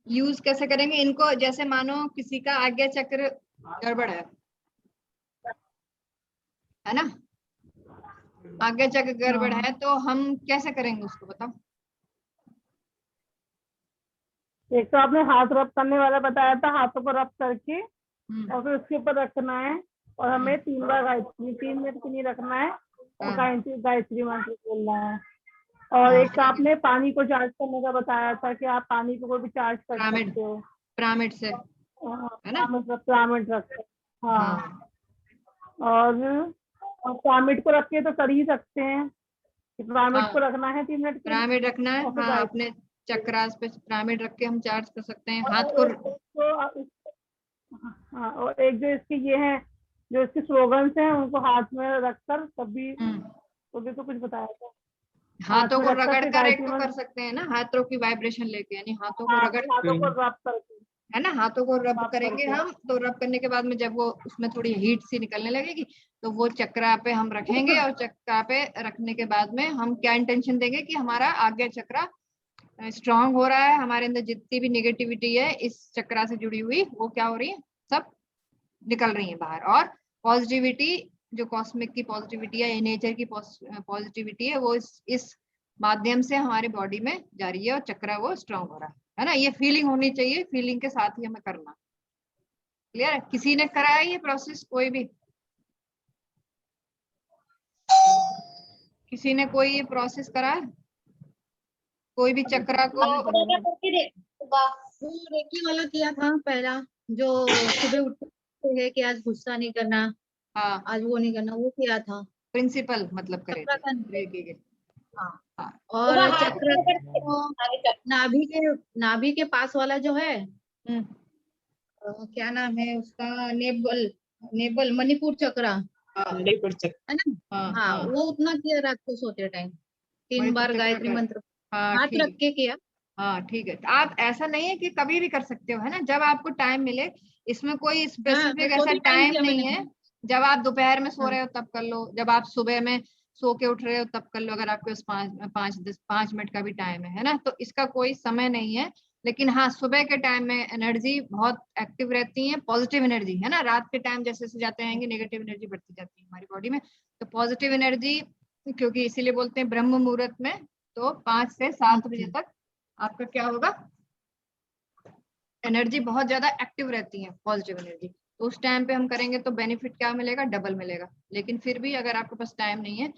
Use कैसे करेंगे इनको? जैसे मानो किसी का आज्ञा चक्र गड़बड़ है ना, आज्ञा चक्र गड़बड़ है, तो हम कैसे करेंगे उसको बताओ। एक तो आपने हाथ रब करने वाला बताया था, हाथों को रब करके हम्म, और फिर उसके ऊपर रखना है, और हमें 3 बार गायत्री, 3 मिनट के लिए रखना है, और हाँ, गायत्री मंत्र बोलना है। और हाँ, एक आपने पानी को चार्ज करने का बताया था कि आप पानी को भी चार्ज कर पिरामिड, सकते हो। पिरामिड से, है ना। पिरामिड रखते हैं, हाँ। हाँ, और पिरामिड को रख के तो कर ही सकते हैं, पिरामिड को हाँ, रखना है 3 मिनट के लिए, पिरामिड रखना है, और फिर हाँ, गायत्री। अपने चक्रास पे पिरामिड रख के हम चार्ज कर सकते हैं हाथ और को। हाँ, और एक जो इसके ये है, जो इसके स्लोगन्स हैं उनको हाथ में रखकर कभी, हम्म, तो भी तो कुछ बताया था, हाथ हाथों में को रखकर रगड़ फिर कर एक गायत्री तो कर मंत्र। सकते हैं ना, हाथों की वाइब्रेशन लेके, यानी हाथों को हाँ, रगड़, हाथों को रब करके, है ना, हाथों को रब रब करेंगे करके। हम, तो रब करने के बाद में जब वो उसमें थोड़ी हीट सी निकलने लगेगी, तो वो चक्रा पे हम रखेंगे, और चक्रा पे रखने के बाद में हम क्या इंटेंशन देंगे कि हमारा आज्ञा चक्रा स्ट्रांग हो रहा है, हमारे अंदर जितनी भी निगेटिविटी है इस चक्रा से जुड़ी हुई वो क्या हो रही है, सब निकल रही है बाहर, और पॉजिटिविटी, जो कॉस्मिक की पॉजिटिविटी है, नेचर की पॉजिटिविटी है, वो इस माध्यम से हमारी बॉडी में जा रही है, और चक्रा वो स्ट्रांग हो रहा है ना। ये फीलिंग होनी चाहिए, फीलिंग के साथ ही हमें करना। क्लियर है? किसी ने कराया ये प्रोसेस? कोई भी, किसी ने कोई ये प्रोसेस कराया? कोई भी चक्रा को? वो रेकी वाला किया था पहला, जो सुबह उठते है कि आज गुस्सा नहीं करना, हाँ, आज वो नहीं करना, वो किया था। प्रिंसिपल मतलब करे चक्र थे का नहीं। रेकी के। हाँ। हाँ, और चक्र तो नाभि के पास वाला जो है, हम्म, क्या नाम है उसका, नेबल, नेबल मणिपुर चक्र, हाँ, है ना। हाँ, हाँ, हाँ, वो उतना किया रात को सोते टाइम, 3 मणिपुर बार चक्र गायत्री का, मंत्र हाँ हाथ रख ठीक, के किया। हाँ ठीक है। तो आप ऐसा नहीं है कि कभी भी कर सकते हो, है ना, जब आपको टाइम मिले, इसमें कोई हाँ, स्पेसिफिक तो ऐसा कोई टाइम टाइम किया नहीं मैंने। है। जब आप दोपहर में सो हाँ, रहे हो तब कर लो, जब आप सुबह में सो के उठ रहे हो तब कर लो, अगर आपके पास 5 मिनट का भी टाइम है ना, तो इसका कोई समय नहीं है। लेकिन हाँ, सुबह के टाइम में एनर्जी बहुत एक्टिव रहती है, पॉजिटिव एनर्जी, है ना। रात के टाइम जैसे जैसे जाते रहेंगे नेगेटिव एनर्जी बढ़ती जाती है हमारी बॉडी में, तो पॉजिटिव एनर्जी, क्योंकि इसीलिए बोलते हैं ब्रह्म मुहूर्त में, तो 5 से 7 बजे तक आपका क्या होगा, एनर्जी बहुत ज्यादा एक्टिव रहती है, पॉजिटिव एनर्जी। तो उस टाइम पे हम करेंगे तो बेनिफिट क्या मिलेगा, डबल मिलेगा। लेकिन फिर भी अगर आपके पास टाइम नहीं है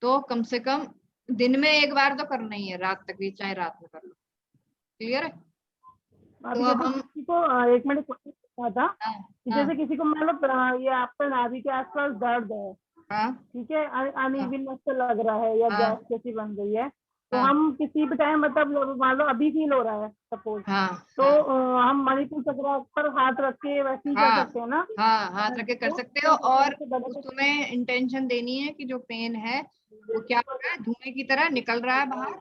तो कम से कम दिन में एक बार तो करना ही है, रात तक भी, चाहे रात में कर लो। क्लियर है? तो अभी अब जैसे हम, किसी को एक मैंने क्वेश्चन पूछा था हाँ, कि हाँ, जैसे किसी को मान लो ये आपका नाभि के आसपास दर्द है, हाँ, ठीक है, हाँ, अनइवननेस से लग रहा है या हाँ, गैस जैसी बन रही है, तो हाँ, हम किसी भी टाइम, मतलब मान लो अभी फील हो रहा है सपोज, हाँ, तो हाँ, हम मणिपुर चक्र पर हाथ रख के वैसे ही कर हाँ, सकते हैं ना। हाँ, हाथ रख के कर तो सकते हो, और उससे बेनिफिट। तुम्हें इंटेंशन देनी है कि जो पेन है वो क्या हो रहा है, धुएं की तरह निकल रहा है बाहर,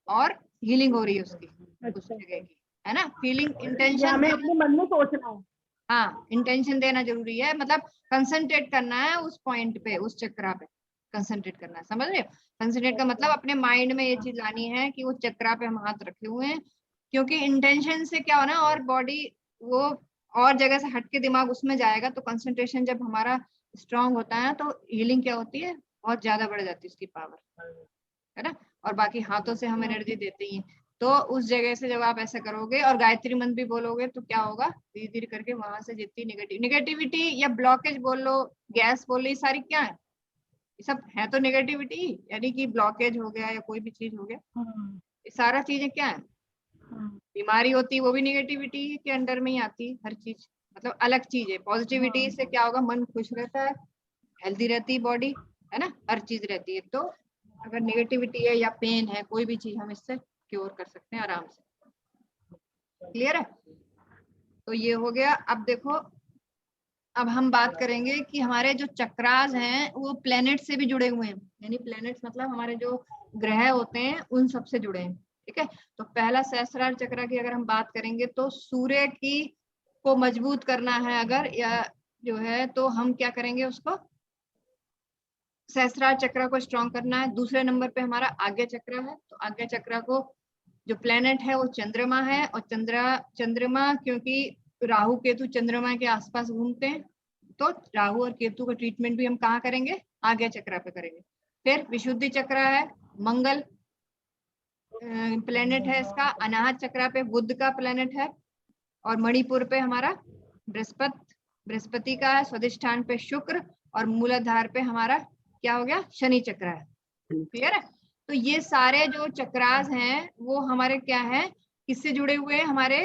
और हीलिंग हो रही है उसकी, उस अच्छा, जगह की, है ना। फीलिंग, ये इंटेंशन हमें देना, अपने मन में सोचना है। हाँ, इंटेंशन देना जरूरी है, मतलब कंसंट्रेट करना है उस पॉइंट पे, उस चक्रा पे कंसंट्रेट करना है, समझ रहे हो। कंसंट्रेट का मतलब अपने माइंड में ये चीज लानी है कि वो चक्रा पे हम हाथ रखे हुए हैं, क्योंकि इंटेंशन से क्या होना, और बॉडी वो और जगह से हट के दिमाग उसमें जाएगा, तो कंसंट्रेशन जब हमारा स्ट्रांग होता है तो हीलिंग क्या होती है, बहुत ज्यादा बढ़ जाती है उसकी पावर, है ना। और बाकी हाथों से हम एनर्जी देते ही हैं, तो उस जगह से जब आप ऐसा करोगे और गायत्री मंत्र भी बोलोगे तो क्या होगा, धीरे धीरे करके वहां से जितनी निगेटिविटी या ब्लॉकेज बोल लो, गैस बोल लो, ये सारी क्या है, ये सब है तो नेगेटिविटी, यानी कि ब्लॉकेज हो गया या कोई भी चीज हो गया, हाँ, ये सारा चीजें क्या है, हाँ, बीमारी होती है वो भी निगेटिविटी के अंडर में ही आती है, हर चीज मतलब अलग चीज है। पॉजिटिविटी हाँ, से क्या होगा, मन खुश रहता है, हेल्दी रहती है बॉडी, है ना, हर चीज रहती है। तो अगर नेगेटिविटी है या पेन है, कोई भी चीज हम इससे क्योर कर सकते हैं आराम से। क्लियर है? तो ये हो गया। अब देखो, अब हम बात करेंगे कि हमारे जो चक्रास हैं वो प्लेनेट से भी जुड़े हुए हैं, यानी प्लेनेट्स मतलब हमारे जो ग्रह होते हैं उन सब से जुड़े हैं। ठीक है, तो पहला सहस्त्रार चक्र की अगर हम बात करेंगे तो सूर्य की को मजबूत करना है अगर, या जो है, तो हम क्या करेंगे, उसको सहस्त्रार चक्र को स्ट्रॉन्ग करना है। दूसरे नंबर पे हमारा आज्ञा चक्र है, तो आज्ञा चक्र को जो प्लेनेट है वो चंद्रमा है, और चंद्रमा क्योंकि राहु केतु चंद्रमा के आसपास घूमते हैं, तो राहु और केतु का ट्रीटमेंट भी हम कहाँ करेंगे, आज्ञा चक्र पे करेंगे। फिर विशुद्धि चक्र है, मंगल प्लेनेट है इसका, अनाहत चक्र पे बुध का प्लेनेट है, और मणिपुर पे हमारा बृहस्पति का है, स्वादिष्ठान पे शुक्र, और मूलाधार पे हमारा क्या हो गया, शनि चक्र है। क्लियर है? तो ये सारे जो चक्रास हैं वो हमारे क्या है, किससे जुड़े हुए हैं, हमारे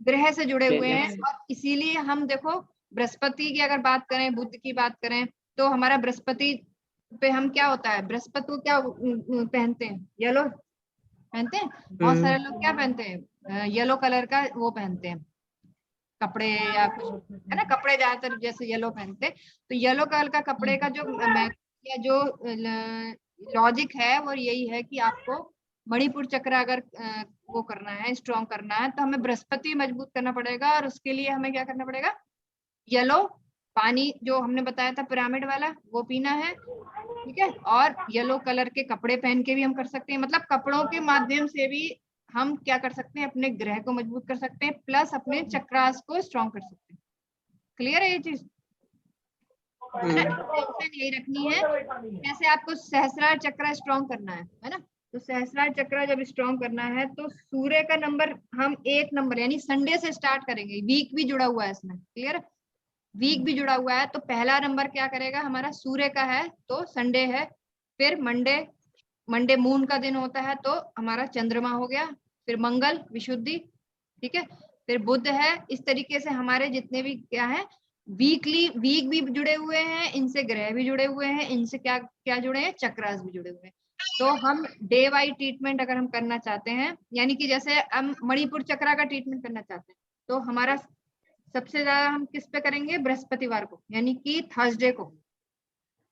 ग्रह से जुड़े हुए हैं। और इसीलिए हम देखो बृहस्पति की अगर बात करें, बुध की बात करें, तो हमारा बृहस्पति पे हम क्या होता है, बृहस्पति को क्या पहनते हैं, येलो पहनते हैं। बहुत सारे लोग क्या पहनते हैं, येलो कलर का वो पहनते हैं कपड़े, या कुछ है ना, कपड़े ज्यादातर जैसे येलो पहनते हैं। तो येलो कलर का कपड़े का जो या जो लॉजिक है वो यही है कि आपको मणिपुर चक्र अगर वो करना है, स्ट्रॉन्ग करना है, तो हमें बृहस्पति मजबूत करना पड़ेगा, और उसके लिए हमें क्या करना पड़ेगा, येलो पानी जो हमने बताया था पिरामिड वाला वो पीना है, ठीक है। और येलो कलर के कपड़े पहन के भी हम कर सकते हैं, मतलब कपड़ों के माध्यम से भी हम क्या कर सकते हैं, अपने ग्रह को मजबूत कर सकते हैं, प्लस अपने चक्रास को स्ट्रॉन्ग कर सकते हैं। क्लियर है ये चीज? टेंशन यही रखनी है, कैसे आपको सहस्रार चक्र स्ट्रॉन्ग करना है ना। तो सहस्रार चक्र जब स्ट्रॉन्ग करना है तो सूर्य का नंबर हम 1 नंबर यानी संडे से स्टार्ट करेंगे, वीक भी जुड़ा हुआ है इसमें। क्लियर? वीक भी जुड़ा हुआ है, तो पहला नंबर क्या करेगा हमारा, सूर्य का है तो संडे है। फिर मंडे मून का दिन होता है तो हमारा चंद्रमा हो गया। फिर मंगल विशुद्धि, ठीक है। फिर बुध है। इस तरीके से हमारे जितने भी क्या है, वीक भी जुड़े हुए हैं, इनसे ग्रह भी जुड़े हुए हैं, इनसे क्या क्या जुड़े हैं, चक्रास भी जुड़े हुए हैं। तो हम डे वाइज ट्रीटमेंट अगर हम करना चाहते हैं, यानी कि जैसे हम मणिपुर चक्रा का ट्रीटमेंट करना चाहते हैं, तो हमारा सबसे ज्यादा हम किस पे करेंगे, बृहस्पतिवार को, यानी कि थर्सडे को,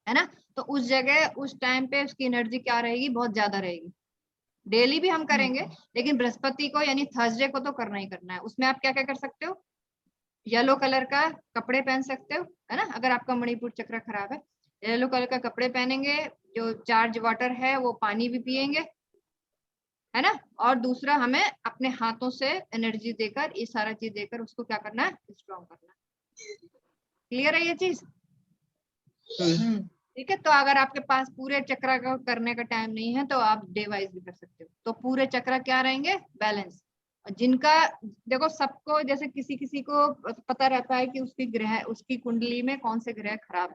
है ना। तो उस जगह उस टाइम पे उसकी एनर्जी क्या रहेगी, बहुत ज्यादा रहेगी। डेली भी हम करेंगे, लेकिन बृहस्पति को यानी थर्सडे को तो करना ही करना है। उसमें आप क्या क्या कर सकते हो, येलो कलर का कपड़े पहन सकते हो, है ना, अगर आपका मणिपुर चक्र खराब है। येलो कलर का कपड़े पहनेंगे, जो चार्ज वाटर है वो पानी भी पिएंगे, है ना। और दूसरा हमें अपने हाथों से एनर्जी देकर, ये सारा चीज देकर उसको क्या करना है, स्ट्रॉन्ग करना है। क्लियर है ये चीज? ठीक है। तो अगर आपके पास पूरे चक्र का करने का टाइम नहीं है तो आप डे वाइज भी कर सकते हो, तो पूरे चक्र क्या रहेंगे, बैलेंस। और जिनका देखो सबको जैसे किसी किसी को पता रहता है कि उसकी ग्रह, उसकी कुंडली में कौन से ग्रह खराब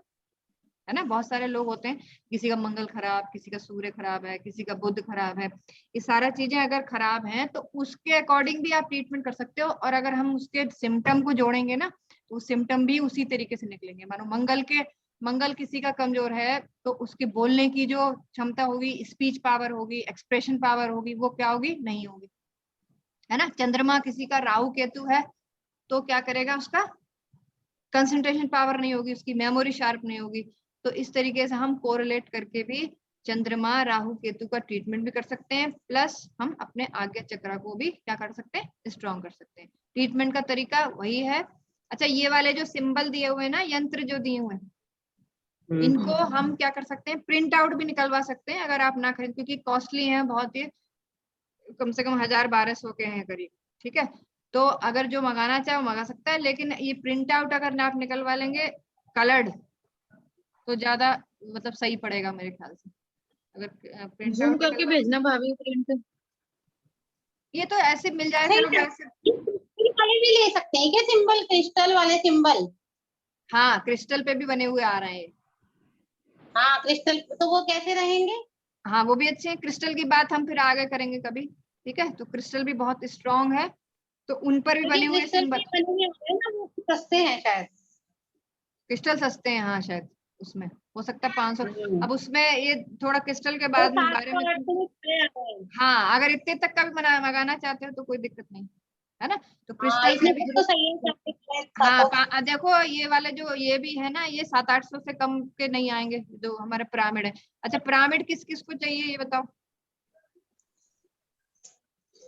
है ना। बहुत सारे लोग होते हैं, किसी का मंगल खराब, किसी का सूर्य खराब है, किसी का बुध खराब है। ये सारा चीजें अगर खराब हैं तो उसके अकॉर्डिंग भी आप ट्रीटमेंट कर सकते हो। और अगर हम उसके सिम्टम को जोड़ेंगे ना, तो सिम्टम भी उसी तरीके से निकलेंगे। मानो मंगल किसी का कमजोर है तो उसके बोलने की जो क्षमता होगी, स्पीच पावर होगी, एक्सप्रेशन पावर होगी, वो क्या होगी, नहीं होगी, है ना। चंद्रमा किसी का राहु केतु है तो क्या करेगा, उसका कंसंट्रेशन पावर नहीं होगी, उसकी मेमोरी शार्प नहीं होगी। तो इस तरीके से हम कोरिलेट करके भी चंद्रमा राहु केतु का ट्रीटमेंट भी कर सकते हैं, प्लस हम अपने आज्ञा चक्र को भी क्या कर सकते हैं, स्ट्रॉन्ग कर सकते हैं। ट्रीटमेंट का तरीका वही है। अच्छा, ये वाले जो सिंबल दिए हुए हैं ना, यंत्र जो दिए हुए हैं, इनको हम क्या कर सकते हैं, प्रिंट आउट भी निकलवा सकते हैं अगर आप ना खरीद, क्योंकि कॉस्टली है बहुत ही, कम से कम 1000-1200 के हैं करीब, ठीक है। तो अगर जो मंगाना चाहे वो मंगा सकता है, लेकिन ये प्रिंट आउट अगर आप निकलवा लेंगे कलर्ड तो ज्यादा मतलब सही पड़ेगा मेरे ख्याल से। अगर प्रिंट जूम आउट करके भेजना भाभी प्रिंट। ये तो ऐसे मिल जाए, सही चलो है। वैसे। वाले भी ले सकते हैं क्या, सिंबल, क्रिस्टल वाले सिंबल? हाँ, क्रिस्टल पे भी बने हुए आ रहे हैं। हाँ क्रिस्टल, तो वो कैसे रहेंगे? हाँ, वो भी अच्छे हैं। क्रिस्टल की बात हम फिर आगे करेंगे कभी, ठीक है। तो क्रिस्टल भी बहुत स्ट्रॉन्ग है, तो उन पर भी बने हुए क्रिस्टल सिंबल। पे बने हुए हैं ना, वो सस्ते हैं शायद। क्रिस्टल सस्ते हैं, हाँ शायद उसमें हो सकता है 500। अब उसमें ये थोड़ा क्रिस्टल के तो बाद में बारे 700 में, 800 में चले आते हैं। हाँ अगर इतने तक का भी मंगाना चाहते हो तो कोई दिक्कत नहीं, है ना। तो हाँ क्रिस्टल से इतने भी, तक तो सही है, 40 का हाँ तो। देखो ये वाले जो ये भी है ना, ये 700-800 से कम के नहीं आएंगे जो हमारे पिरामिड है। अच्छा, पिरामिड किस किस को चाहिए ये बताओ।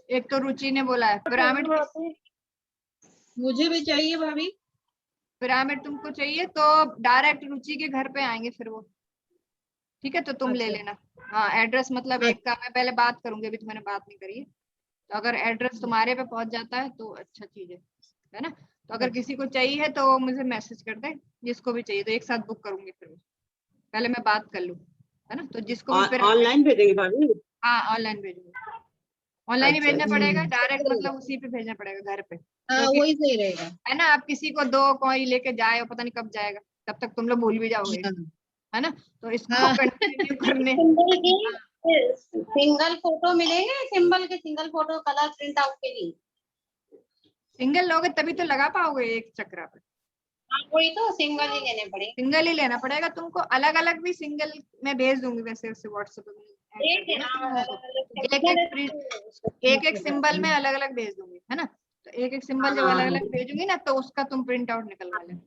एक तो रुचि ने बोला है पिरामिड, मुझे भी चाहिए भाभी। पिरामिड तुमको चाहिए तो डायरेक्ट रुचि के घर पे आएंगे फिर वो, ठीक है। तो तुम ले अच्छा। लेना। हाँ एड्रेस मतलब एक का मैं पहले बात करूंगी, अभी तो मैंने बात नहीं करी है। तो अगर एड्रेस तुम्हारे पे पहुंच जाता है तो अच्छा चीज है ना। तो अगर किसी को चाहिए तो मुझे मैसेज कर दे, जिसको भी चाहिए तो एक साथ बुक करूंगी, फिर पहले मैं बात कर लूँ, है ना। तो जिसको भी फिर ऑनलाइन भेजेंगे भाभी? हाँ ऑनलाइन भेजूंगी, ऑनलाइन ही अच्छा भेजना अच्छा। पड़ेगा, डायरेक्ट मतलब उसी पे भेजना पड़ेगा घर पे, हाँ क्योंकि वही सही रहेगा। है ना, आप किसी को दो कोई लेके जाए और पता नहीं कब जाएगा, तब तक तुम लोग भूल भी जाओगे, हाँ है ना। तो इसको हाँ। कंटिन्यू करने सिंबल की सिंगल फोटो मिलेंगे, सिंबल के single photo colour print out के लिए। सिंगल लोगे तभी तो लगा पाओगे एक चक्रा पे, हाँ वही तो, सिंगल ही लेने पड़ेंगे। सिंगल ही लेना पड़ेगा तुमको, अलग अलग भी सिंगल मैं भेज दूंगी वैसे वैसे व्हाट्सएप पे देख देना एक एक सिंबल में अलग अलग भेज दूंगी, है ना। तो एक एक सिंबल जब अलग अलग भेजूंगी ना तो उसका तुम प्रिंट आउट निकलवा लेना,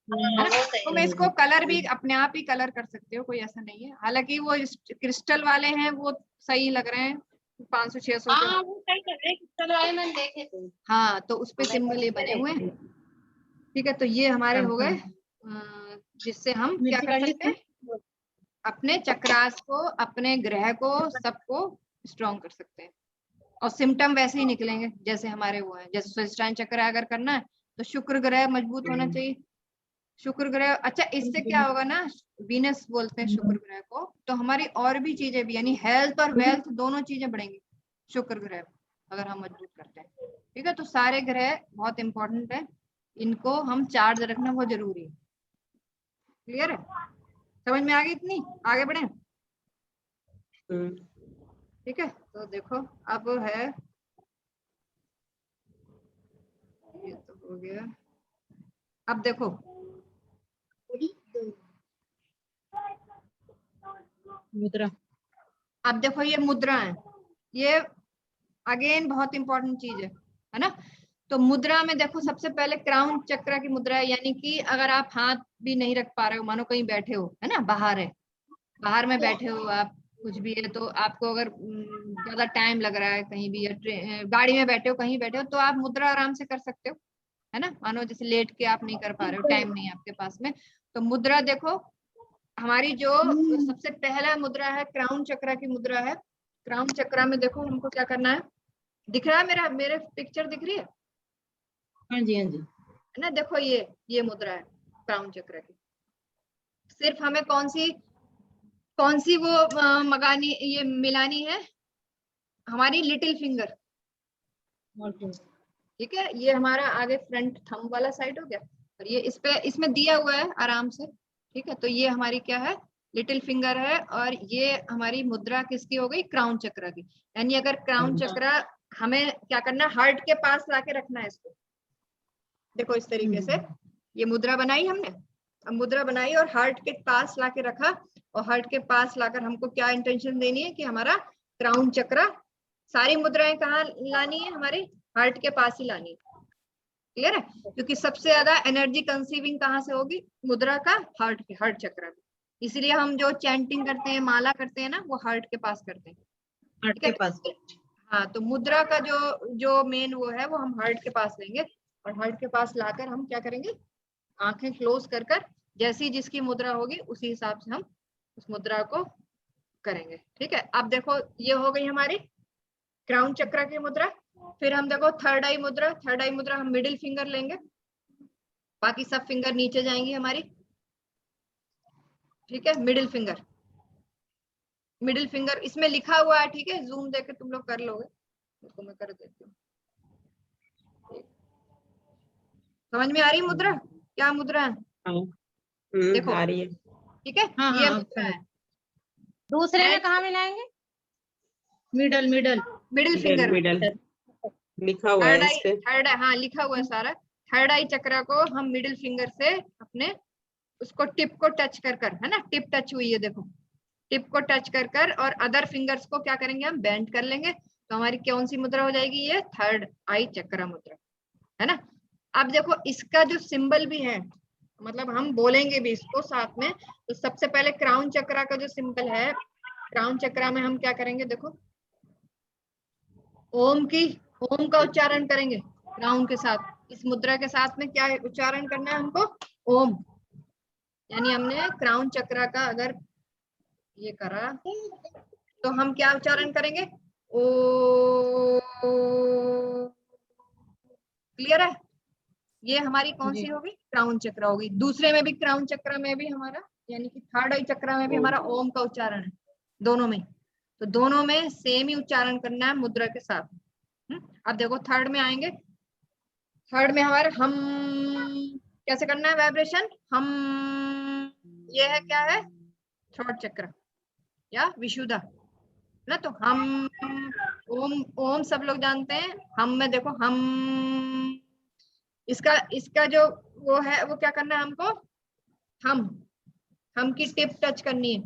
है ना। तुम इसको कलर भी अपने आप ही कलर कर सकते हो, कोई ऐसा नहीं है, हालांकि वो क्रिस्टल वाले हैं वो सही लग रहे हैं 500-600 के। हाँ वो सही कर रहे हैं, क्रिस्टल वाले मैंने देखे थे। हाँ तो उस पे सिंबल ये बने हुए हैं, ठीक है। तो ये हमारे हो गए जिससे हम क्या कर सकते हैं, अपने चक्रास को, अपने ग्रह को, सबको स्ट्रॉन्ग कर सकते हैं। और सिम्टम वैसे ही निकलेंगे जैसे हमारे वो हैं, जैसे स्वाधिष्ठान चक्र अगर करना है तो शुक्र ग्रह मजबूत होना चाहिए, शुक्र ग्रह। अच्छा इससे क्या होगा ना, वीनस बोलते हैं शुक्र ग्रह को, तो हमारी और भी चीजें भी यानी हेल्थ और वेल्थ दोनों चीजें बढ़ेंगी शुक्र ग्रह अगर हम मजबूत करते हैं, ठीक है। तो सारे ग्रह बहुत इंपॉर्टेंट है, इनको हम चार्ज रखना बहुत जरूरी है। क्लियर है, समझ में आ गई इतनी, आगे बढ़े, ठीक है। तो देखो अब है, ये तो हो गया, अब देखो मुद्रा। अब देखो ये मुद्रा है, ये अगेन बहुत इंपॉर्टेंट चीज है ना। तो मुद्रा में देखो सबसे पहले क्राउन चक्र की मुद्रा है, यानी कि अगर आप हाथ भी नहीं रख पा रहे हो, मानो कहीं बैठे हो, है ना, बाहर है, बाहर में बैठे हो आप, कुछ भी है, तो आपको अगर ज्यादा टाइम लग रहा है कहीं भी, या गाड़ी में बैठे हो, कहीं बैठे हो, तो आप मुद्रा आराम से कर सकते हो, है ना। मानो जैसे लेट के आप नहीं कर पा रहे हो, टाइम नहीं है आपके पास में, तो मुद्रा देखो हमारी जो सबसे पहला मुद्रा है क्राउन चक्र की मुद्रा है। क्राउन चक्र में देखो हमको क्या करना है, दिख रहा है मेरा, मेरे पिक्चर दिख रही है हाँ जी हाँ जी। है ना। देखो ये मुद्रा है क्राउन चक्र की, सिर्फ हमें कौन सी वो मगानी, ये मिलानी है हमारी लिटिल फिंगर, ठीक है। ये हमारा आगे फ्रंट थंब वाला साइड हो गया, और ये इस पे इसमें दिया हुआ है आराम से, ठीक है। तो ये हमारी क्या है, लिटिल फिंगर है, और ये हमारी मुद्रा किसकी हो गई, क्राउन चक्र की। यानी अगर क्राउन चक्र हमें क्या करना है, हार्ट के पास लाके रखना है इसको, देखो इस तरीके से ये मुद्रा बनाई हमने, अब मुद्रा बनाई और हार्ट के पास लाके रखा, और हार्ट के पास लाकर हमको क्या इंटेंशन देनी है कि हमारा क्राउन चक्र, सारी मुद्राएं कहाँ लानी है, हमारे हार्ट के पास ही लानी है, क्लियर है। क्योंकि सबसे ज्यादा एनर्जी कंसीविंग कहाँ से होगी, मुद्रा का हार्ट चक्र में, इसलिए हम जो चैंटिंग करते हैं, माला करते हैं ना, वो हार्ट के पास करते हैं, हार्ट के पास। हाँ। तो मुद्रा का जो मेन वो है वो हम हार्ट के पास लेंगे, और हार्ट के पास लाकर हम क्या करेंगे, आंखें क्लोज कर जैसी जिसकी मुद्रा होगी उसी हिसाब से हम उस मुद्रा को करेंगे, ठीक है। अब देखो ये हो गई हमारी क्राउन चक्र की मुद्रा। फिर हम देखो थर्ड आई मुद्रा, थर्ड आई मुद्रा हम मिडिल फिंगर लेंगे, बाकी सब फिंगर नीचे जाएंगी हमारी, ठीक है। मिडिल फिंगर, मिडिल फिंगर इसमें लिखा हुआ है, ठीक है, जूम देके तुम लोग कर लोगे, इसको मैं कर देती हूँ। समझ में आ रही मुद्रा, क्या मुद्रा है, देखो आ रही है। ठीक है। हाँ ये हाँ मुद्रा है, दूसरे में कहाँ मिलाएंगे? मिडल मिडल मिडिल फिंगर में, मिडल लिखा हुआ थर्ड है आई, इस पे। थर्ड हाँ लिखा हुआ है सारा। थर्ड आई चक्र को हम मिडिल फिंगर से अपने उसको टिप को टच कर है ना, टिप टच हुई है देखो, टिप को टच कर और अदर फिंगर्स को क्या करेंगे, हम बेंड कर लेंगे, तो हमारी कौन सी मुद्रा हो जाएगी, ये थर्ड आई चक्र मुद्रा, है ना। अब देखो इसका जो सिंबल भी है, मतलब हम बोलेंगे भी इसको साथ में, तो सबसे पहले क्राउन चक्र का जो सिंबल है, क्राउन चक्र में हम क्या करेंगे, देखो ओम का उच्चारण करेंगे क्राउन के साथ, इस मुद्रा के साथ में क्या उच्चारण करना है हमको, ओम। यानी हमने क्राउन चक्र का अगर ये करा तो हम क्या उच्चारण करेंगे, ओ क्लियर है? ये हमारी कौन सी जी। होगी? क्राउन चक्र होगी। दूसरे में भी क्राउन चक्र में भी हमारा यानी कि थर्ड आई चक्र में भी हमारा ओम का उच्चारण है, दोनों में। तो दोनों में सेम ही उच्चारण करना है मुद्रा के साथ। अब देखो थर्ड में आएंगे। थर्ड में हमारे हम कैसे करना है वाइब्रेशन? हम, ये है क्या है? थ्रोट चक्र या विशुद्धा, ना? तो हम, ओम, ओम सब लोग जानते हैं। हम में देखो हम, इसका इसका जो वो है वो क्या करना है हमको? हम की टिप टच करनी है।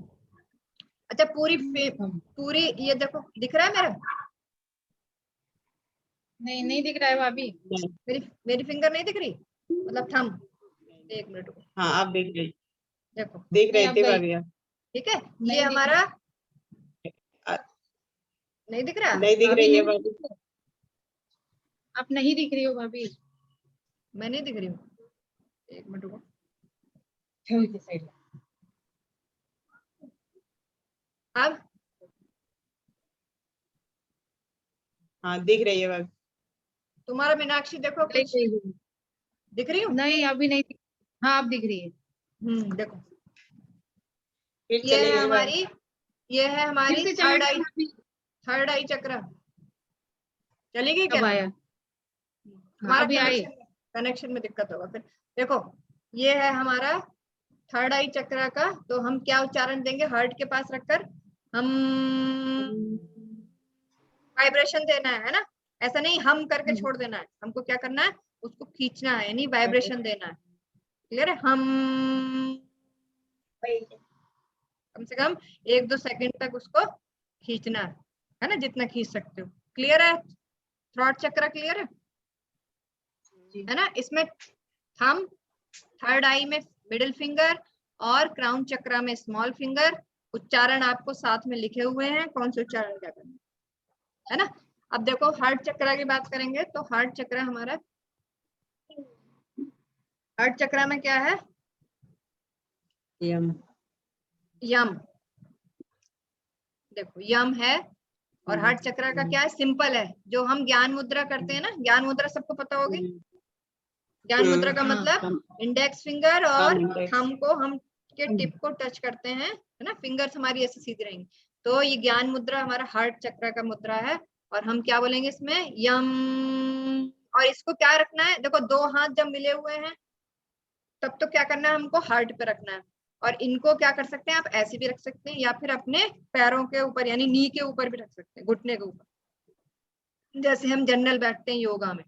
अच्छा पूरी ये देखो दिख रहा है मेरा? नहीं, नहीं दिख रहा है भाभी। मेरी फिंगर नहीं दिख रही, मतलब थम। एक मिनट रुको, हाँ आप देख रहे, देखो देख रहे नहीं, अब थे गई। भाभी आप। ठीक है। नहीं ये दिख हमारा अ- नहीं दिख रहा? नहीं दिख भाभी रही है नहीं भाभी। दिख रही। आप नहीं दिख रही हो भाभी। मैं नहीं दिख रही हूँ, एक मिनट रुको। साइड अब हाँ दिख रही है भाभी। तुम्हारा मीनाक्षी देखो दिख कुछ रही है। दिख रही हूँ? नहीं, अभी नहीं दिख। हाँ, अब दिख रही है। देखो फिर ये चली है गई भाभी। हमारी, ये है फिर हमारी से चला थर्ड गया आई, भाभी। थर्ड आई चक्र। चली गई कब क्या? आया? हाँ, तुम्हारा अभी आई। कनेक्शन में दिक्कत होगा फिर। देखो ये है हमारा थर्ड आई चक्र का, तो हम क्या उच्चारण देंगे? हार्ट के पास रखकर हम वाइब्रेशन देना है ना? ऐसा नहीं हम करके छोड़ देना है, हमको क्या करना है? उसको खींचना है, यानी वाइब्रेशन देना है। क्लियर है? हम कम से कम 1-2 सेकंड तक उसको खींचना है ना? जितना खींच सकते हो। क्लियर है? थ्रॉट चक्र क्लियर है ना? इसमें थंब, थर्ड आई में मिडिल फिंगर और क्राउन चक्र में स्मॉल फिंगर। उच्चारण आपको साथ में लिखे हुए हैं, कौन से उच्चारण क्या करना है ना? अब देखो हार्ट चक्र की बात करेंगे तो हार्ट चक्र हमारा, हार्ट चक्र में क्या है? यम। यम। देखो यम है। और हार्ट चक्र का क्या है? सिंपल है। जो हम ज्ञान मुद्रा करते हैं ना, ज्ञान मुद्रा सबको पता होगी। ज्ञान मुद्रा का मतलब इंडेक्स फिंगर और थंब को हम के टिप को टच करते हैं, है ना? फिंगर्स हमारी ऐसे सीधी रहेंगी। तो ये ज्ञान मुद्रा हमारा हार्ट चक्र का मुद्रा है। और हम क्या बोलेंगे इसमें? यम। और इसको क्या रखना है? देखो दो हाथ जब मिले हुए हैं तब तो क्या करना है? हमको हार्ट पे रखना है। और इनको क्या कर सकते हैं आप? ऐसे भी रख सकते हैं या फिर अपने पैरों के ऊपर यानी नी के ऊपर भी रख सकते हैं, घुटने के ऊपर, जैसे हम जनरल बैठते हैं योगा में,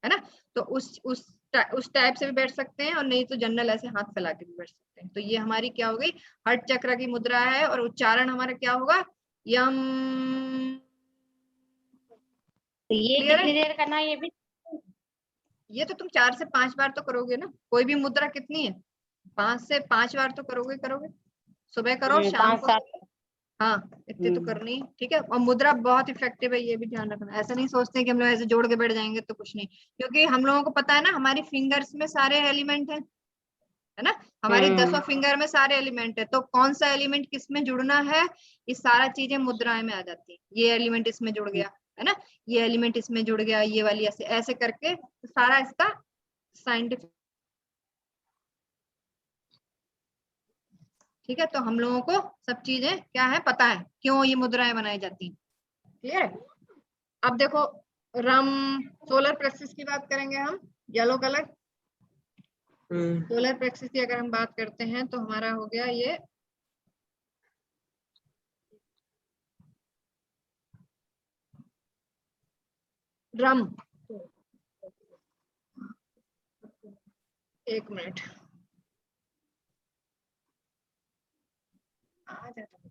है ना? तो उस टाइप से भी बैठ सकते हैं, और नहीं तो जनरल ऐसे हाथ फैला के भी बैठ सकते हैं। तो ये हमारी क्या हो गई? हार्ट चक्र की मुद्रा है। और उच्चारण हमारा क्या होगा? यम। तो ये क्लियर कितनी है? देर करना है ये भी? ये तो तुम 4 से 5 बार तो करोगे ना। कोई भी मुद्रा कितनी है? 5 से 5 बार तो करोगे। सुबह करो, शाम को। 5-7। हाँ, इतने तो करनी है। ठीक है। और मुद्रा बहुत इफेक्टिव है, ये भी ध्यान रखना। ऐसा नहीं सोचते हैं कि हम लोग ऐसे जोड़ के बैठ जाएंगे तो कुछ नहीं, क्योंकि हम लोगों को पता है ना हमारी फिंगर्स में सारे एलिमेंट है ना? हमारी 10 फिंगर में सारे एलिमेंट है। तो कौन सा एलिमेंट किस में जुड़ना है, ये सारा चीजें मुद्राएं में आ जाती है। ये एलिमेंट इसमें जुड़ गया, है ना? ये एलिमेंट इसमें जुड़ गया, ये वाली ऐसे ऐसे करके सारा इसका साइंटिफिक। ठीक है। तो हम लोगों को सब चीजें क्या है पता है, क्यों ये मुद्राएं बनाई जाती हैं। क्लियर है? अब देखो रम, सोलर प्लेक्सस की बात करेंगे हम। येलो कलर सोलर प्लेक्सस की अगर हम बात करते हैं तो हमारा हो गया ये ड्रम। एक मिनट आ जाता है।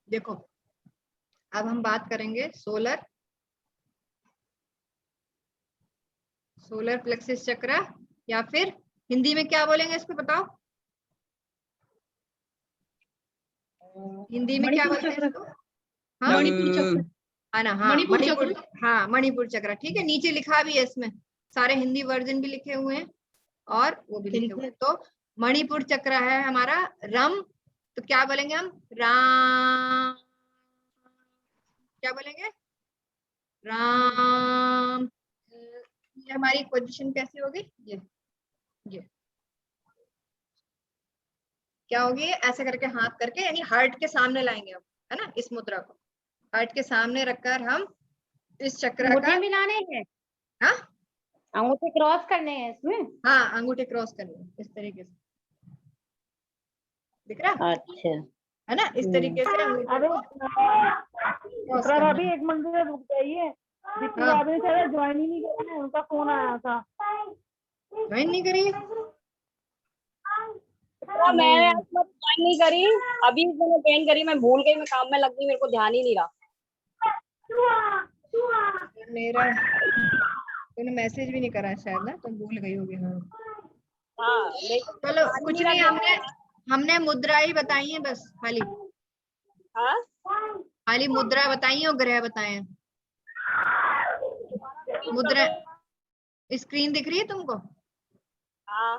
देखो अब हम बात करेंगे सोलर प्लेक्सस चक्र, या फिर हिंदी में क्या बोलेंगे इसको बताओ? हिंदी में क्या मणिपुर बोलते हैं चक्र। इसको? हाँ मणिपुर चक्र। है ना, हाँ मणिपुर मणिपुर, चक्र। हाँ मणिपुर चक्र, ठीक है, नीचे लिखा भी है इसमें, सारे हिंदी वर्जन भी लिखे हुए हैं और वो भी लिखे हुए हैं। तो मणिपुर चक्र है हमारा रम, तो क्या बोलेंगे हम? राम, क्या बोलेंगे? राम। ये हमारी पोजीशन कैसी होगी? ये क्या होगी? ऐसे करके हाथ करके, यानी हार्ट के सामने लाएंगे हम, है ना, इस मुद्रा को हार्ट के सामने रखकर हम इस चक्र का, अंगूठे मिलाने हैं, हाँ अंगूठे क्रॉस करने हैं इसमें। हाँ अंगूठे क्रॉस करने हैं, इस तरीके से, दिख रहा अच्छा, है ना, इस तरीके से अंगूठे अरे को क्रॉस चित्रा करना भाभी है। एक मिनट से रुक जाइए, दीप्ति हाँ। भाभी ने ज्वाइन ही नहीं किया है, उनका फोन आया था। ज्वाइन नहीं करी? मैं ज्वाइन नहीं करी, अभी मैंने ज्वाइन करी, मैं भूल गई, मैं काम में लग गई, मेरे को ध्यान ही नहीं रहा। मेरा तूने मैसेज भी नहीं करा है शायद ना, तो भूल गई होगी। हाँ हाँ, चलो कुछ नहीं, हमने मुद्रा ही बताई है बस, खाली हाँ, खाली मुद्रा बताई है और ग्रह बताए हैं। मुद्रा स्क्रीन दिख रही है तुमको? हाँ,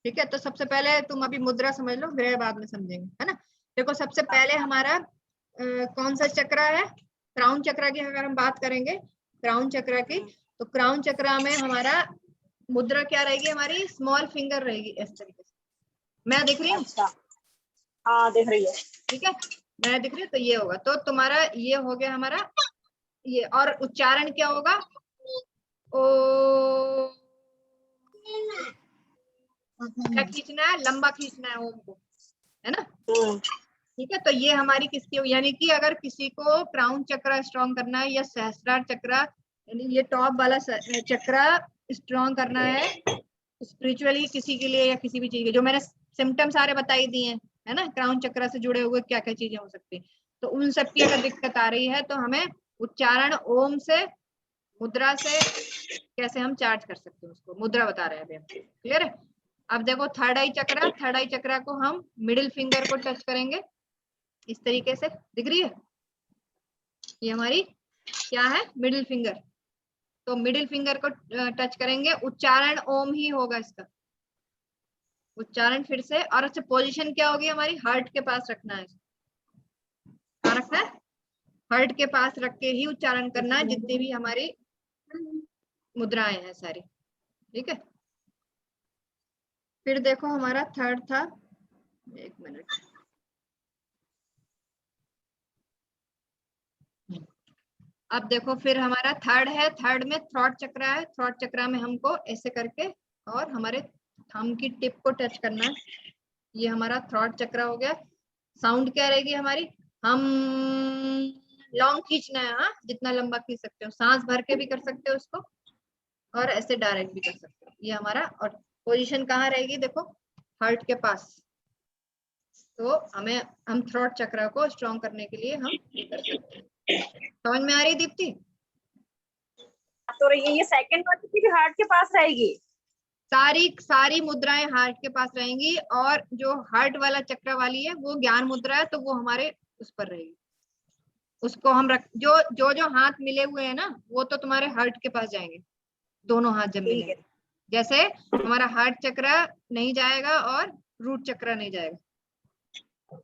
ठीक है, तो सबसे पहले तुम अभी मुद्रा समझ लो, ग्रह बाद में समझेंगे, है ना। देखो सबसे पहले हमारा कौन सा चक्र है? क्राउन चक्र की अगर हम बात करेंगे, क्राउन चक्र की, तो क्राउन चक्र में हमारा मुद्रा क्या रहेगी? हमारी स्मॉल फिंगर रहेगी, इस तरीके से। मैं दिख रही हूँ? अच्छा, हाँ दिख रही है। ठीक है, मैं दिख रही हूँ, तो ये होगा, तो तुम्हारा ये हो गया हमारा ये, और उच्चारण क्या होगा? ओ, क्या खींचना है? लंबा खींचना है ओम को, है ना। ठीक है, तो ये हमारी किसकी, यानी कि अगर किसी को क्राउन चक्र स्ट्रॉन्ग करना है या सहस्त्रार चक्र, यानी ये टॉप वाला चक्र स्ट्रॉन्ग करना है स्पिरिचुअली किसी के लिए या किसी भी चीज के, जो मैंने सिम्टम सारे बताई दिए हैं, है ना, क्राउन चक्र से जुड़े हुए क्या क्या चीजें हो सकती है, तो उन सब की अगर दिक्कत आ रही है तो हमें उच्चारण ओम से, मुद्रा से कैसे हम चार्ज कर सकते हैं उसको, मुद्रा बता रहे हैं अभी हम, क्लियर है। अब देखो थर्ड आई चक्र, थर्ड आई चक्र को हम मिडिल फिंगर को टच करेंगे, इस तरीके से, दिख रही है? ये हमारी क्या है? मिडिल फिंगर, तो मिडिल फिंगर को टच करेंगे, उच्चारण ओम ही होगा इसका, उच्चारण फिर से, और अच्छा पोजीशन क्या होगी हमारी? हार्ट के पास रखना है, कहाँ रखना है? हार्ट के पास रख के ही उच्चारण करना है, जितनी भी हमारी मुद्राएं हैं सारी, ठीक है। फिर देखो हमारा थर्ड था, एक मिनट, अब देखो फिर हमारा थर्ड है, थर्ड में थ्रॉट चक्र है, थ्रॉट चक्र में हमको ऐसे करके और हमारे थंब की टिप को टच करना है, ये हमारा थ्रॉट चक्र हो गया। साउंड क्या रहेगी हमारी? हम, लॉन्ग खींचना है, हाँ जितना लंबा खींच सकते हो, सांस भर के भी कर सकते हो उसको और ऐसे डायरेक्ट भी कर सकते हो, ये हमारा। और पोजीशन कहाँ रहेगी? देखो हार्ट के पास, तो हम थ्रॉट चक्र को स्ट्रॉन्ग करने के लिए हम ये कर सकते हैं। समझ में आ रही दीप्ति? तो ये सेकंड वाली भी हार्ट के पास रहेगी? सारी मुद्राएं हार्ट के पास रहेंगी, और जो हार्ट वाला चक्र वाली है वो ज्ञान मुद्रा है, तो वो हमारे उस पर रहेगी, उसको हम रख, जो हाथ मिले हुए हैं ना, वो तो तुम्हारे हार्ट के पास जाएंगे, दोनों हाथ जब मिलेंगे, जैसे हमारा हार्ट चक्र नहीं जाएगा और रूट चक्र नहीं जाएगा,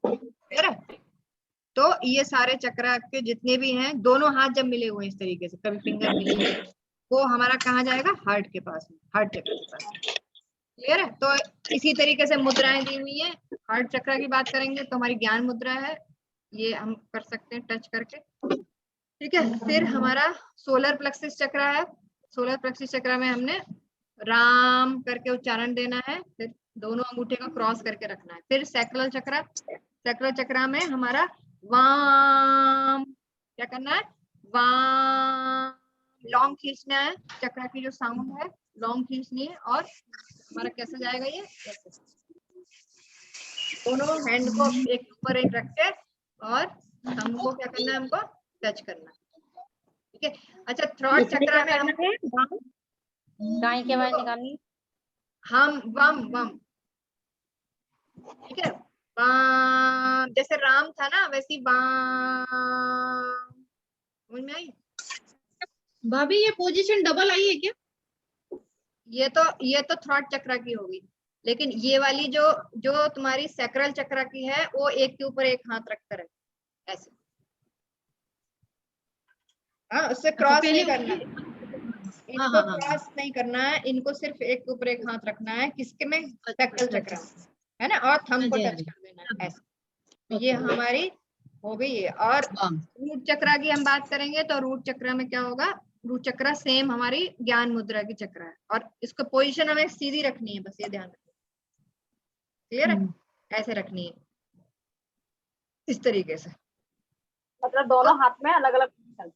ठीक है। तो ये सारे चक्र के जितने भी हैं, दोनों हाथ जब मिले हुए हैं इस तरीके से, कभी फिंगर मिले हुए, वो हमारा कहाँ जाएगा? हार्ट के पास, हार्ट चक्र के पास, क्लियर है। तो इसी तरीके से मुद्राएं दी हुई है। हार्ट चक्र की बात करेंगे तो हमारी ज्ञान मुद्रा है, ये हम कर सकते हैं टच करके, ठीक है। फिर हमारा सोलर प्लेक्सिस चक्र है, सोलर प्लेक्सिस चक्र में हमने राम करके उच्चारण देना है, फिर दोनों अंगूठे को क्रॉस करके रखना है। फिर सैक्रल चक्र, सैक्रल चक्र में हमारा वाम, क्या करना है? वाम, लॉन्ग खींचना है, चक्र की जो साउंड है लॉन्ग खींचनी है, और हमारा कैसे जाएगा ये? ऐसे, दोनों हैंड को एक ऊपर एक रख के और हमको क्या करना है? हमको टच करना है, ठीक है। अच्छा थ्रॉट चक्र में हम गाय के बाहर निकालनी, हम वम वम, ठीक है, वाम जैसे राम था ना वैसी बाम, समझ में आई? भाभी ये पोजीशन डबल आई है क्या? ये तो थ्रॉट चक्र की होगी, लेकिन ये वाली जो जो तुम्हारी सैक्रल चक्र की है वो एक के ऊपर एक हाथ रखकर है ऐसे। हाँ, उससे क्रॉस पहले नहीं करना, हाँ इनको हाँ हाँ क्रॉस नहीं करना है, इनको सिर्फ एक के ऊपर एक हाथ रखना है, किसके में, सैक्रल चक्र में, है ना, और थंब को हाँ जी, टच कर देना है ऐसे। तो ओके। ये हमारी हो गई है। और हाँ रूट चक्र की हम बात करेंगे तो रूट चक्र में क्या होगा, रूट चक्र सेम हमारी ज्ञान मुद्रा की चक्र है, और इसको पोजीशन हमें सीधी रखनी है, बस ये ध्यान रखना, क्लियर है? ऐसे रखनी है इस तरीके से। मतलब दोनों हाथ में अलग अलग पोजीशन।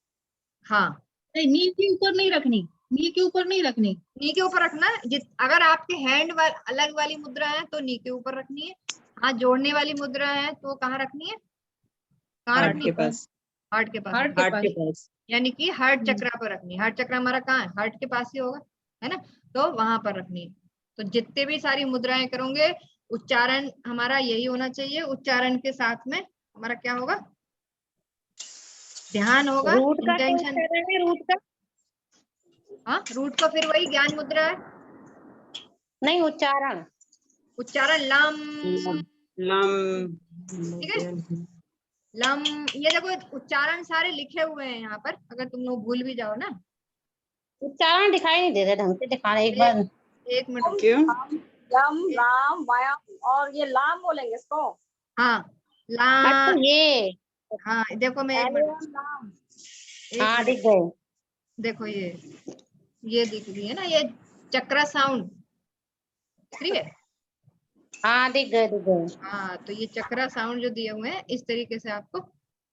हाँ, नहीं, नी के ऊपर नहीं रखनी, नी के ऊपर नहीं रखनी। नी के ऊपर रखना है। अगर आपके हैंड अलग वाली मुद्रा है तो नी के ऊपर रखनी है, हाथ जोड़ने वाली मुद्रा है तो कहाँ रखनी है, कहाँ हार्ट रखनी के है, पास, हार्ट के पास, हार्ट हार्ट के पास। यानी कि हार्ट चक्र पर रखनी है। हार्ट चक्र हमारा कहाँ है, हार्ट के पास ही होगा, है ना, तो वहां पर रखनी है। तो जितने भी सारी मुद्राएं करोगे उच्चारण हमारा यही होना चाहिए, उच्चारण के साथ में हमारा क्या होगा, ध्यान होगा, रूट का क्या इंटेंशन। उच्चारण है, रूट का? हाँ, रूट को फिर वही ज्ञान मुद्रा है, नहीं, उच्चारण। उच्चारण लम, लम, ठीक है, लम। ये देखो उच्चारण सारे लिखे हुए हैं यहाँ पर, अगर तुम लोग भूल भी जाओ ना। उच्चारण दिखाई नहीं दे रहे ढंग से, दिखाना एक बार। एक मिनट रुको। क्यों? यम लाम वायाम, और ये लाम बोलेंगे इसको। हाँ, अच्छा, ला, ये हाँ देखो मैं एक मिनट, लाम। एक हाँ मिनट दिख गए। देखो, ये दिख रही है ना, ये चक्रा साउंड, ठीक है? हाँ दिख गए, दिख गए। हाँ, तो ये चक्रा साउंड जो दिए हुए हैं इस तरीके से आपको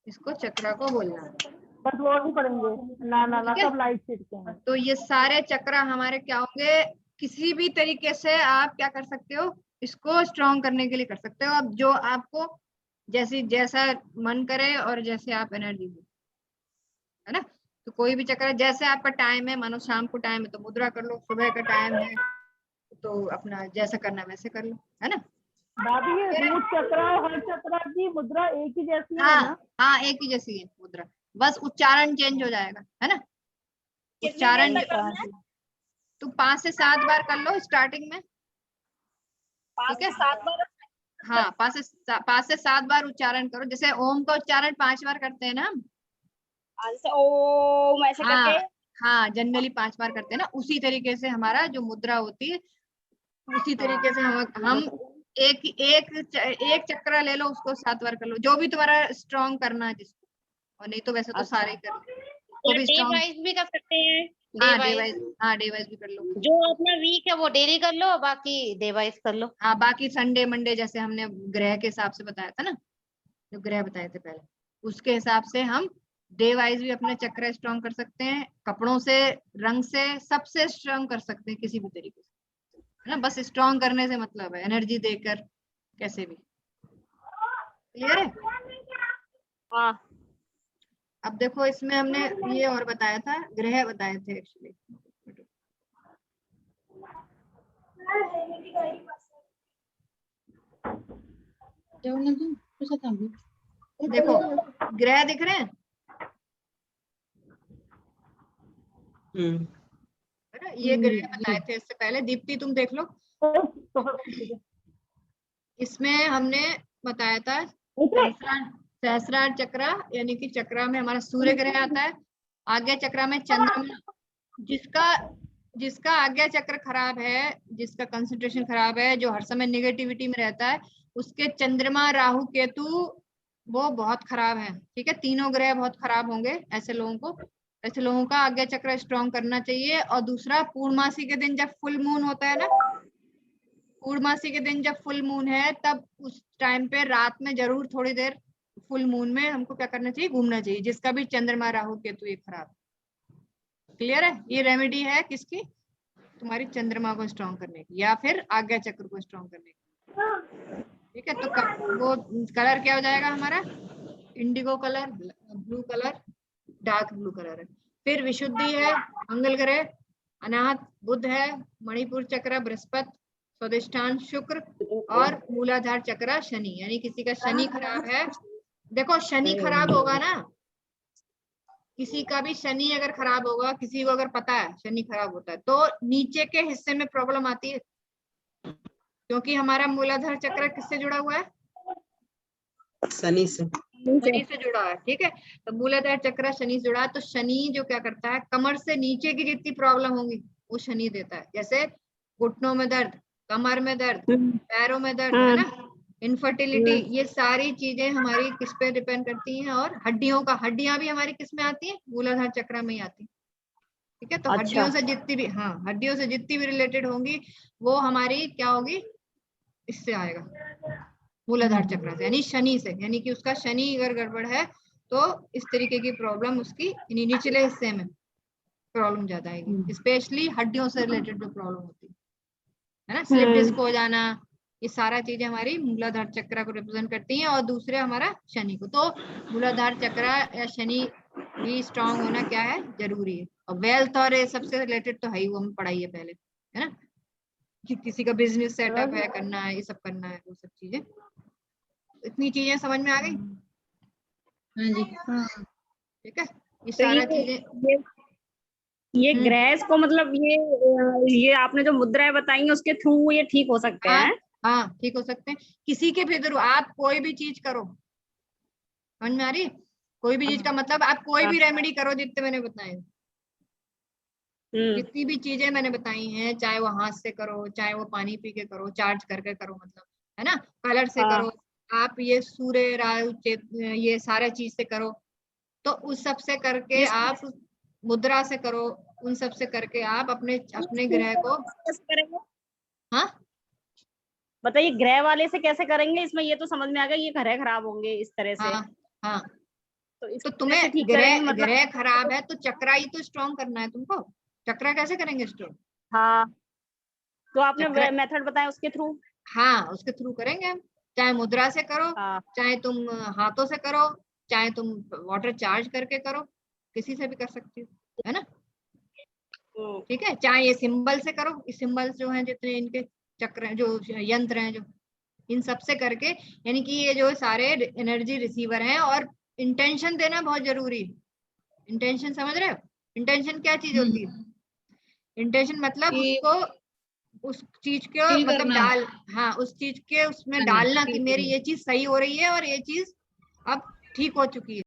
इसको चक्रा को बोलना है, बस वो नहीं पढ़ेंगे, ना ना ना, ठीक है? सब लाइट सीखते हैं। तो ये सारे चक्रा हमारे क्या होंगे, किसी भी तरीके से आप क्या कर सकते हो, इसको स्ट्रॉन्ग करने के लिए कर सकते हो, अब जो आपको जैसा मन करे और जैसे आप एनर्जी दो, है ना। तो कोई भी चक्र, जैसे आपका टाइम है, मानो शाम को टाइम है तो मुद्रा कर लो, सुबह का टाइम है तो अपना जैसा करना है वैसे कर लो, है ना। दादी, ये रूट चक्र और हर चक्र की मुद्रा एक ही जैसी है हाँ ना? हाँ, एक ही जैसी है मुद्रा, बस उच्चारण चेंज हो जाएगा, है ना। उच्चारण तो 5 से 7 बार कर लो स्टार्टिंग में, ठीक है? 7 बार। हाँ, 5 से 7 बार उच्चारण करो, जैसे ओम का उच्चारण 5 बार करते हैं ना हम। जैसे ओम ऐसे हाँ करके। हाँ, जनरली 5 बार करते हैं ना, उसी तरीके से हमारा जो मुद्रा होती है, उसी तरीके से हम एक चक्र ले लो, उसको 7 बार कर लो, जो भी तुम्हारा स्ट्रॉन्ग करना है जिसको, और नहीं तो वैसे तो सारे ही कर लो, उसको या भी डे स्ट्रॉन्ग। वाइज भी कर सकते हैं, डे हाँ, डे वाइज। वाइज, हाँ डे वाइज भी कर लो। जो अपना वीक है वो डेली कर लो, बाकी डे वाइज कर लो। हाँ, बाकी संडे मंडे जैसे हमने ग्रह के हिसाब से बताया था ना, जो ग्रह बताए थे पहले, उसके हिसाब से हम डे वाइज भी अपने चक्र स्ट्रॉन्ग कर सकते हैं, कपड़ों से, रंग से, सबसे स्ट्रॉन्ग कर सकते हैं किसी भी तरीके से, है ना। बस स्ट्रॉन्ग करने से मतलब है, एनर्जी देकर कैसे भी, क्लियर है? हाँ। अब देखो इसमें हमने ये और बताया था, ग्रह बताए थे एक्चुअली। देखो ग्रह दिख रहे हैं, हम्म, है ना, ये ग्रह बताए थे इससे पहले। दीप्ति तुम देख लो, इसमें हमने बताया था सहस्रार चक्र, यानी कि चक्र में हमारा सूर्य ग्रह आता है, आज्ञा चक्र में चंद्रमा, जिसका जिसका आज्ञा चक्र खराब है, जिसका कंसंट्रेशन खराब है, जो हर समय नेगेटिविटी में रहता है, उसके चंद्रमा राहु केतु वो बहुत खराब है, ठीक है। तीनों ग्रह बहुत खराब होंगे, ऐसे लोगों का आज्ञा चक्र स्ट्रॉन्ग करना चाहिए। और दूसरा, पूर्णमासी के दिन जब फुल मून होता है ना, पूर्णमासी के दिन जब फुल मून है, तब उस टाइम पे रात में जरूर थोड़ी देर फुल मून में हमको क्या करना चाहिए, घूमना चाहिए, जिसका भी चंद्रमा राहु केतु ये खराब। क्लियर है? ये रेमेडी है किसकी, तुम्हारी चंद्रमा को स्ट्रॉन्ग करने की, या फिर आज्ञा चक्र को स्ट्रॉन्ग करने की, ठीक है। तो वो कलर क्या हो जाएगा हमारा, Indigo colour, blue colour, dark blue colour है। फिर विशुद्धि है, मंगल ग्रह, अनाहत बुध है, मणिपुर चक्र बृहस्पति, स्वादिष्ठान शुक्र और मूलाधार चक्र शनि, यानी किसी का शनि खराब है। देखो शनि खराब होगा ना, किसी का भी शनि अगर खराब होगा, किसी को अगर पता है शनि खराब होता है, तो नीचे के हिस्से में प्रॉब्लम आती है, क्योंकि हमारा मूलाधार चक्र किससे जुड़ा हुआ है? शनि से। शनि से जुड़ा है, ठीक है। तो मूलाधार चक्र शनि से जुड़ा है, तो शनि जो क्या करता है, कमर से नीचे की जितनी प्रॉब्लम होंगी वो शनि देता है। जैसे घुटनों में दर्द, कमर में दर्द, पैरों में दर्द, है ना, इनफर्टिलिटी, ये सारी चीजें हमारी किस पे डिपेंड करती हैं। और हड्डियां भी हमारी किस में आती है? मूलाधार चक्र में ही आती है, ठीक है। तो अच्छा। हड्डियों से जितनी भी रिलेटेड होंगी वो हमारी क्या होगी, इससे आएगा, मूलाधार चक्र से, यानी शनि से। यानी कि उसका शनि अगर गड़बड़ है तो इस तरीके की प्रॉब्लम उसकी निचले हिस्से में प्रॉब्लम ज्यादा आएगी, स्पेशली हड्डियों से रिलेटेड जो प्रॉब्लम होती है ना, स्लिप डिस्क हो जाना, ये सारा चीजें हमारी मूलाधार चक्र को रिप्रेजेंट करती हैं। और दूसरे हमारा शनि को। तो मूलाधार चक्र या शनि भी स्ट्रांग होना क्या है, जरूरी है। और वेल्थ और ये सबसे रिलेटेड तो है ही, वो हमें पढ़ाइए पहले, है ना, कि किसी का बिजनेस सेटअप है, करना है, ये सब करना है, वो सब चीजें। इतनी चीजें समझ में आ गई? हाँ जी। ठीक है, ये तो सारा चीजें। ये ग्रह को मतलब ये आपने जो मुद्राएं बताई हैं उसके थ्रू ये ठीक हो सकते हाँ हैं। हाँ, ठीक हो सकते हैं, किसी के भी थ्रू। आप कोई भी चीज करो, समझ में आ रही? कोई भी चीज का मतलब आप कोई भी रेमेडी करो, जितने मैंने बताए, जितनी भी चीजें मैंने बताई हैं, चाहे वो हाथ से करो, चाहे वो पानी पी के करो, चार्ज करके करो, मतलब, है ना, कलर से करो, आप ये सूर्य राहु ये सारे चीज से करो, तो उस सब से करके आप मुद्रा से करो, उन सब से करके आप अपने ग्रह को, हाँ बताइए ग्रह वाले से कैसे करेंगे? इसमें ये तो समझ में आ गया, ये ग्रह खराब होंगे इस तरह से। हाँ हाँ, तो तो इसको तुम्हें कैसे ठीक करेंगे मतलब? ग्रह खराब है तो चक्रा ही तो स्ट्रॉन्ग करना है तुमको। चक्रा कैसे करेंगे स्ट्रॉन्ग? हाँ, तो आपने चक्र, मेथड बताया उसके थ्रू। हाँ, उसके थ्रू करेंगे हम। चाहे मुद्रा से करो, हाँ। चाहे तुम हाथों से करो, चाहे तुम वाटर चार्ज करके करो, किसी से भी कर सकती हो, है ना, ठीक है। चाहे ये सिंबल से करो, ये सिंबल्स जो हैं जितने इनके चक्र हैं, जो यंत्र हैं, जो इन सब से करके, यानी कि ये जो सारे एनर्जी रिसीवर हैं। और इंटेंशन देना बहुत जरूरी है। इंटेंशन समझ रहे हो? इंटेंशन क्या चीज होती है? इंटेंशन मतलब कि उस चीज को फील मतलब करना, हाँ, उस चीज के उसमें करना, डालना कि feel मेरी करना। ये चीज सही हो रही है और ये चीज अब ठीक हो चुकी है।